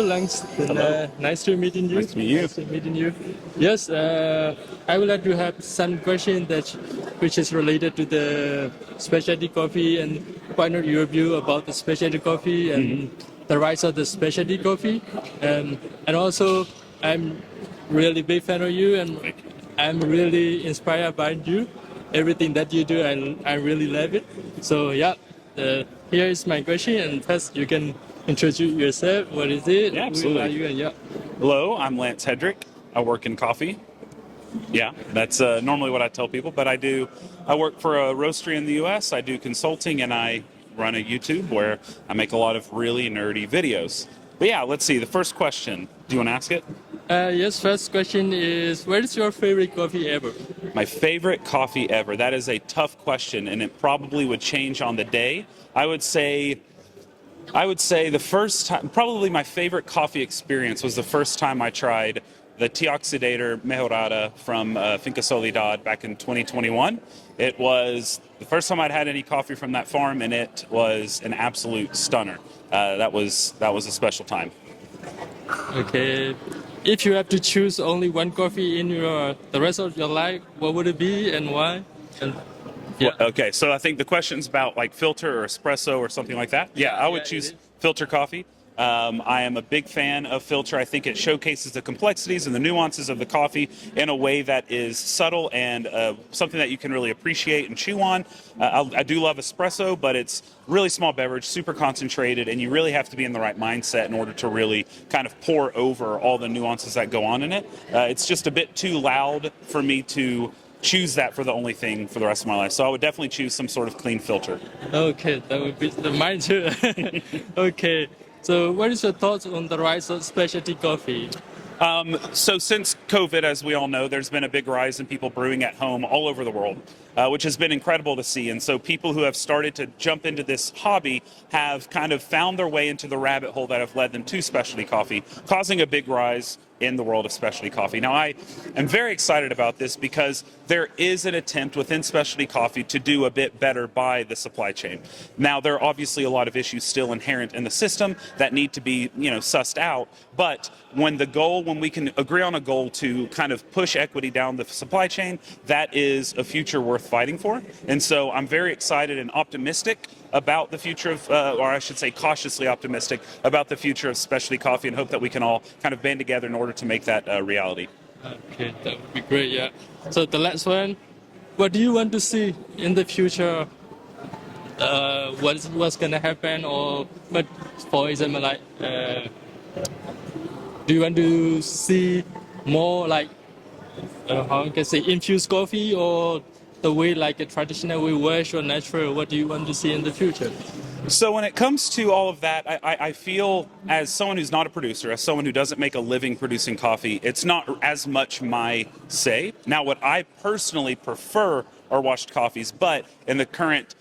Lance. Nice to meet you. Nice to meet you. Nice to meeting you. Yes, I would like to have some question which is related to the specialty coffee and find out your view about the specialty coffee and the rise of the specialty coffee. And also, I'm really big fan of you, and I'm really inspired by you. Everything that you do, I really love it. So yeah, here is my question, and first you can introduce yourself. What is it? Yeah, absolutely. Who are you? And yeah. Hello, I'm Lance Hedrick. I work in coffee. Yeah, that's normally what I tell people, but I work for a roastery in the U.S. I do consulting, and I run a YouTube where I make a lot of really nerdy videos. But yeah, let's see. The first question. Do you want to ask it? Yes, first question is, what is your favorite coffee ever? My favorite coffee ever. That is a tough question, and it probably would change on the day. I would say the first time, probably my favorite coffee experience was the first time I tried the Tea Oxidator Mejorada from Finca Soledad back in 2021. It was the first time I'd had any coffee from that farm, and it was an absolute stunner. That was a special time. Okay. If you have to choose only one coffee in the rest of your life, what would it be and why? And, yeah. Okay, so I think the question's about like filter or espresso or something like that. Yeah, I would choose filter coffee. I am a big fan of filter. I think it showcases the complexities and the nuances of the coffee in a way that is subtle and something that you can really appreciate and chew on. I do love espresso, but it's really small beverage, super concentrated, and you really have to be in the right mindset in order to really kind of pour over all the nuances that go on in it. It's just a bit too loud for me to choose that for the only thing for the rest of my life. So I would definitely choose some sort of clean filter. Okay, that would be mine too. Okay. So what is your thoughts on the rise of specialty coffee? So since COVID, as we all know, there's been a big rise in people brewing at home all over the world, which has been incredible to see. And so people who have started to jump into this hobby have kind of found their way into the rabbit hole that have led them to specialty coffee, causing a big rise in the world of specialty coffee. Now, I am very excited about this because there is an attempt within specialty coffee to do a bit better by the supply chain. Now, there are obviously a lot of issues still inherent in the system that need to be, sussed out. But when we can agree on a goal to kind of push equity down the supply chain, that is a future worth fighting for. And so I'm very excited and optimistic about the future of, or I should say cautiously optimistic about the future of specialty coffee, and hope that we can all kind of band together in order to make that a reality. Okay, that would be great, yeah. So the last one, what do you want to see in the future? What's going to happen? But for example, like, do you want to see more like, how can I say, infused coffee, or the way like a traditional way, wash or natural? What do you want to see in the future? So when it comes to all of that, I feel, as someone who's not a producer, as someone who doesn't make a living producing coffee, it's not as much my say. Now, what I personally prefer are washed coffees, but in the current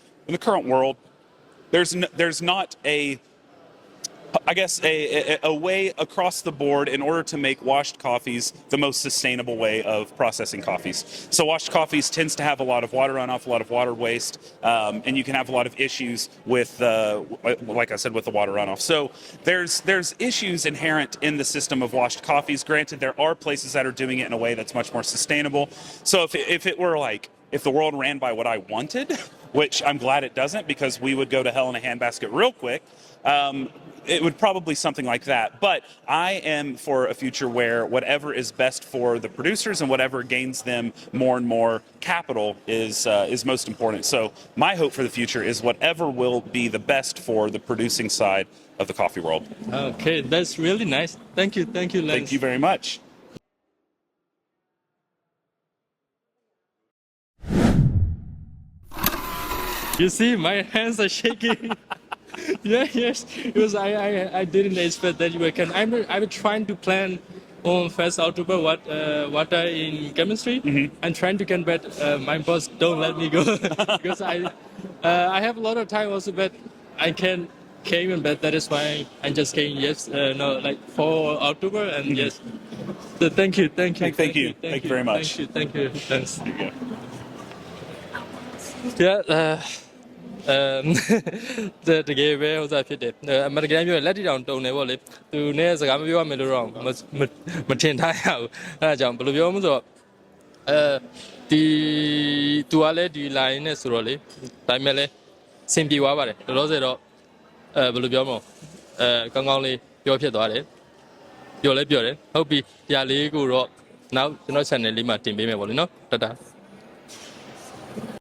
world, there's not a way across the board in order to make washed coffees the most sustainable way of processing coffees. So washed coffees tends to have a lot of water runoff, a lot of water waste, and you can have a lot of issues with, like I said, with the water runoff. So there's issues inherent in the system of washed coffees. Granted, there are places that are doing it in a way that's much more sustainable. So if the world ran by what I wanted, which I'm glad it doesn't, because we would go to hell in a handbasket real quick, it would probably something like that. But I am for a future where whatever is best for the producers and whatever gains them more and more capital is most important. So my hope for the future is whatever will be the best for the producing side of the coffee world. Okay, that's really nice. Thank you, Lance. Thank you very much. You see, my hands are shaking. Yes, because I didn't expect that you can. I'm trying to plan on 1st October what in chemistry. I'm trying to get, but my boss don't let me go because I have a lot of time also, but I can't came in, but that is why I just came like for October, and yes. So thank you Thank you very much. Thank you. Thanks. Yeah. တကယ်ပဲဥစားဖြစ်တယ်အမေရိကန်ပြောလက်တီတောင်တုံတယ်ပေါ့လေသူနဲ့စကားမပြောရမယ်လို့တော့မထင်ထားရဘူးအဲဒါကြောင့်ဘယ်လိုပြောမလဲဆိုတော့ဒီသူကလည်းဒီ line နဲ့ဆိုတော့လေဒါပေမဲ့လည်းစင်ပြေသွားပါတယ်တော်တော်ဆိုတော့ဘယ်လိုပြောမလဲကောင်းကောင်းလေးပြောဖြစ်သွားတယ်ပြောလဲပြောတယ်ဟုတ်ပြီတရားလေးကိုတော့နောက်ကျွန်တော် channel လေးမှာတင်ပေးမယ်ပေါ့လေနော်တတ